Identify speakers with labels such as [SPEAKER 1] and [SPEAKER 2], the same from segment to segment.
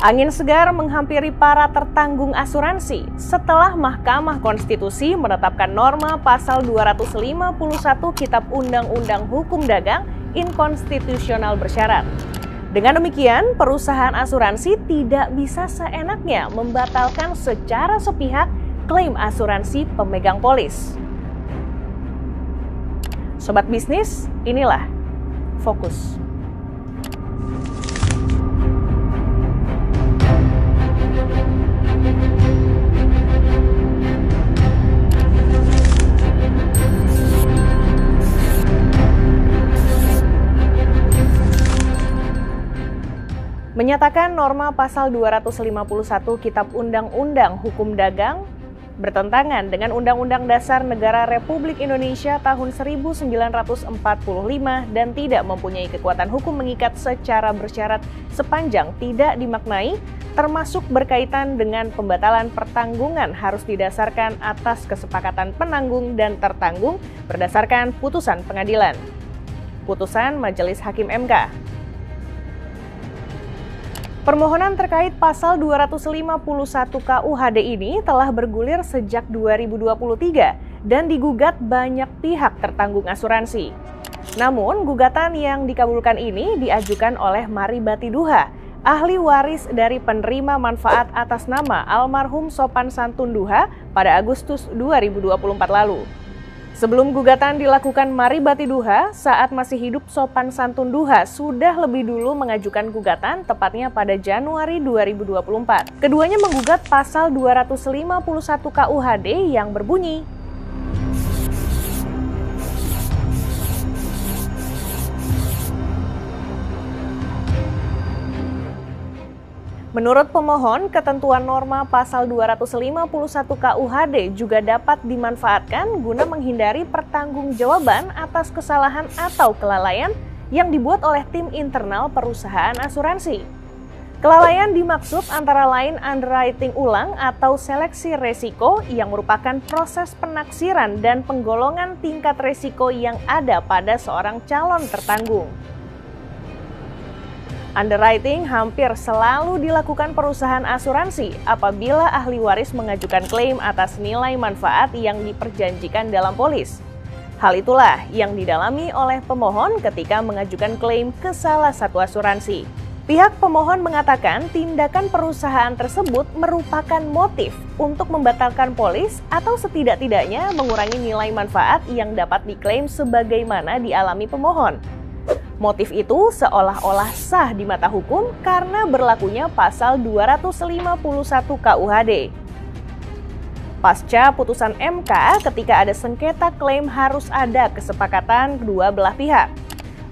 [SPEAKER 1] Angin segar menghampiri para tertanggung asuransi setelah Mahkamah Konstitusi menetapkan norma pasal 251 Kitab Undang-Undang Hukum Dagang inkonstitusional bersyarat. Dengan demikian, perusahaan asuransi tidak bisa seenaknya membatalkan secara sepihak klaim asuransi pemegang polis. Sobat bisnis, inilah Fokus. Menyatakan norma pasal 251 Kitab Undang-Undang Hukum Dagang bertentangan dengan Undang-Undang Dasar Negara Republik Indonesia tahun 1945 dan tidak mempunyai kekuatan hukum mengikat secara bersyarat sepanjang tidak dimaknai, termasuk berkaitan dengan pembatalan pertanggungan harus didasarkan atas kesepakatan penanggung dan tertanggung berdasarkan putusan pengadilan. Putusan Majelis Hakim MK. Permohonan terkait pasal 251 KUHD ini telah bergulir sejak 2023 dan digugat banyak pihak tertanggung asuransi. Namun, gugatan yang dikabulkan ini diajukan oleh Maribati Duha, ahli waris dari penerima manfaat atas nama almarhum Sopan Santun Duha pada Agustus 2024 lalu. Sebelum gugatan dilakukan Maribati Duha, saat masih hidup Sopan Santun Duha sudah lebih dulu mengajukan gugatan tepatnya pada Januari 2024. Keduanya menggugat pasal 251 KUHD yang berbunyi, menurut pemohon, ketentuan norma pasal 251 KUHD juga dapat dimanfaatkan guna menghindari pertanggungjawaban atas kesalahan atau kelalaian yang dibuat oleh tim internal perusahaan asuransi. Kelalaian dimaksud antara lain underwriting ulang atau seleksi resiko yang merupakan proses penaksiran dan penggolongan tingkat resiko yang ada pada seorang calon tertanggung. Underwriting hampir selalu dilakukan perusahaan asuransi apabila ahli waris mengajukan klaim atas nilai manfaat yang diperjanjikan dalam polis. Hal itulah yang didalami oleh pemohon ketika mengajukan klaim ke salah satu asuransi. Pihak pemohon mengatakan tindakan perusahaan tersebut merupakan motif untuk membatalkan polis atau setidak-tidaknya mengurangi nilai manfaat yang dapat diklaim sebagaimana dialami pemohon. Motif itu seolah-olah sah di mata hukum karena berlakunya pasal 251 KUHD. Pasca putusan MK, ketika ada sengketa klaim harus ada kesepakatan kedua belah pihak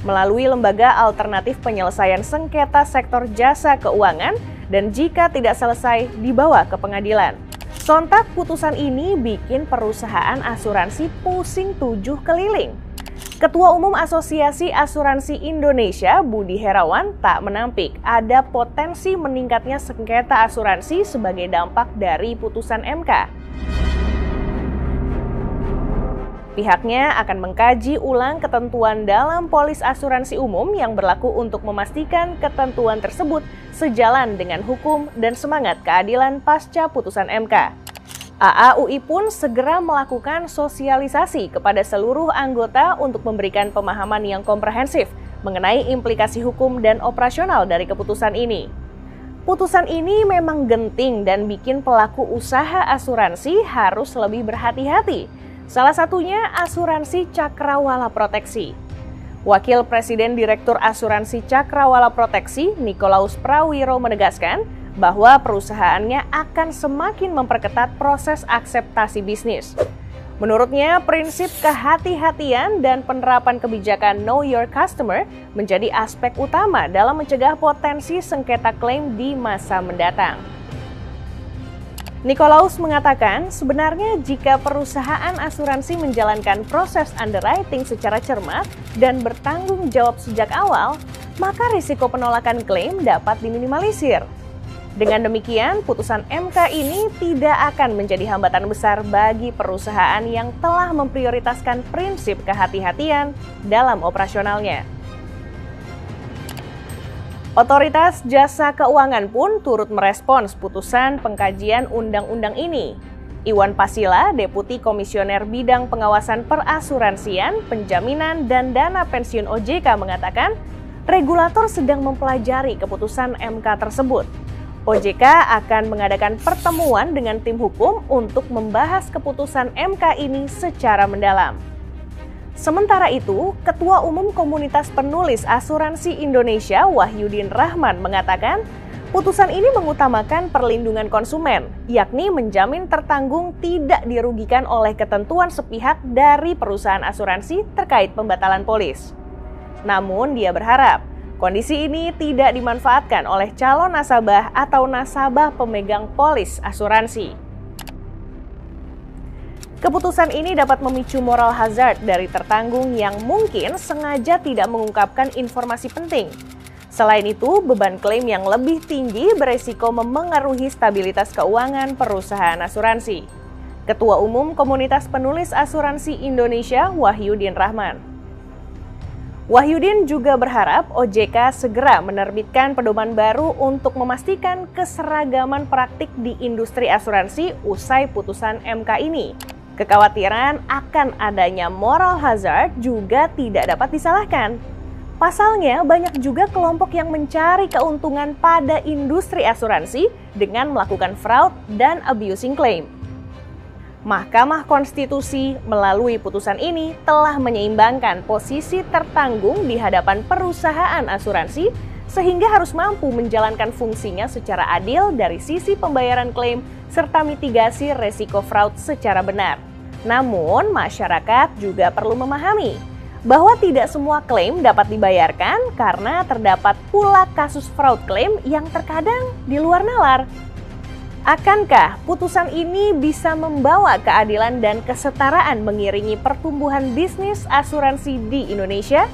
[SPEAKER 1] melalui lembaga alternatif penyelesaian sengketa sektor jasa keuangan dan jika tidak selesai dibawa ke pengadilan. Sontak putusan ini bikin perusahaan asuransi pusing 7 keliling. Ketua Umum Asosiasi Asuransi Indonesia, Budi Herawan, tak menampik ada potensi meningkatnya sengketa asuransi sebagai dampak dari putusan MK. Pihaknya akan mengkaji ulang ketentuan dalam polis asuransi umum yang berlaku untuk memastikan ketentuan tersebut sejalan dengan hukum dan semangat keadilan pasca putusan MK. AAUI pun segera melakukan sosialisasi kepada seluruh anggota untuk memberikan pemahaman yang komprehensif mengenai implikasi hukum dan operasional dari keputusan ini. Putusan ini memang genting dan bikin pelaku usaha asuransi harus lebih berhati-hati. Salah satunya asuransi Cakrawala Proteksi. Wakil Presiden Direktur Asuransi Cakrawala Proteksi, Nikolaus Prawiro menegaskan, bahwa perusahaannya akan semakin memperketat proses akseptasi bisnis. Menurutnya, prinsip kehati-hatian dan penerapan kebijakan Know Your Customer menjadi aspek utama dalam mencegah potensi sengketa klaim di masa mendatang. Nikolaus mengatakan, sebenarnya jika perusahaan asuransi menjalankan proses underwriting secara cermat dan bertanggung jawab sejak awal, maka risiko penolakan klaim dapat diminimalisir. Dengan demikian, putusan MK ini tidak akan menjadi hambatan besar bagi perusahaan yang telah memprioritaskan prinsip kehati-hatian dalam operasionalnya. Otoritas Jasa Keuangan pun turut merespons putusan pengkajian undang-undang ini. Iwan Pasila, Deputi Komisioner Bidang Pengawasan Perasuransian, Penjaminan, dan Dana Pensiun OJK mengatakan, regulator sedang mempelajari keputusan MK tersebut. OJK akan mengadakan pertemuan dengan tim hukum untuk membahas keputusan MK ini secara mendalam. Sementara itu, Ketua Umum Komunitas Penulis Asuransi Indonesia Wahyudin Rahman mengatakan, putusan ini mengutamakan perlindungan konsumen, yakni menjamin tertanggung tidak dirugikan oleh ketentuan sepihak dari perusahaan asuransi terkait pembatalan polis. Namun, dia berharap kondisi ini tidak dimanfaatkan oleh calon nasabah atau nasabah pemegang polis asuransi. Keputusan ini dapat memicu moral hazard dari tertanggung yang mungkin sengaja tidak mengungkapkan informasi penting. Selain itu, beban klaim yang lebih tinggi beresiko memengaruhi stabilitas keuangan perusahaan asuransi. Ketua Umum Komunitas Penulis Asuransi Indonesia Wahyudin Rahman. Wahyudin juga berharap OJK segera menerbitkan pedoman baru untuk memastikan keseragaman praktik di industri asuransi usai putusan MK ini. Kekhawatiran akan adanya moral hazard juga tidak dapat disalahkan. Pasalnya, banyak juga kelompok yang mencari keuntungan pada industri asuransi dengan melakukan fraud dan abusing claim. Mahkamah Konstitusi melalui putusan ini telah menyeimbangkan posisi tertanggung di hadapan perusahaan asuransi sehingga harus mampu menjalankan fungsinya secara adil dari sisi pembayaran klaim serta mitigasi resiko fraud secara benar. Namun, masyarakat juga perlu memahami bahwa tidak semua klaim dapat dibayarkan karena terdapat pula kasus fraud klaim yang terkadang di luar nalar. Akankah putusan ini bisa membawa keadilan dan kesetaraan mengiringi pertumbuhan bisnis asuransi di Indonesia?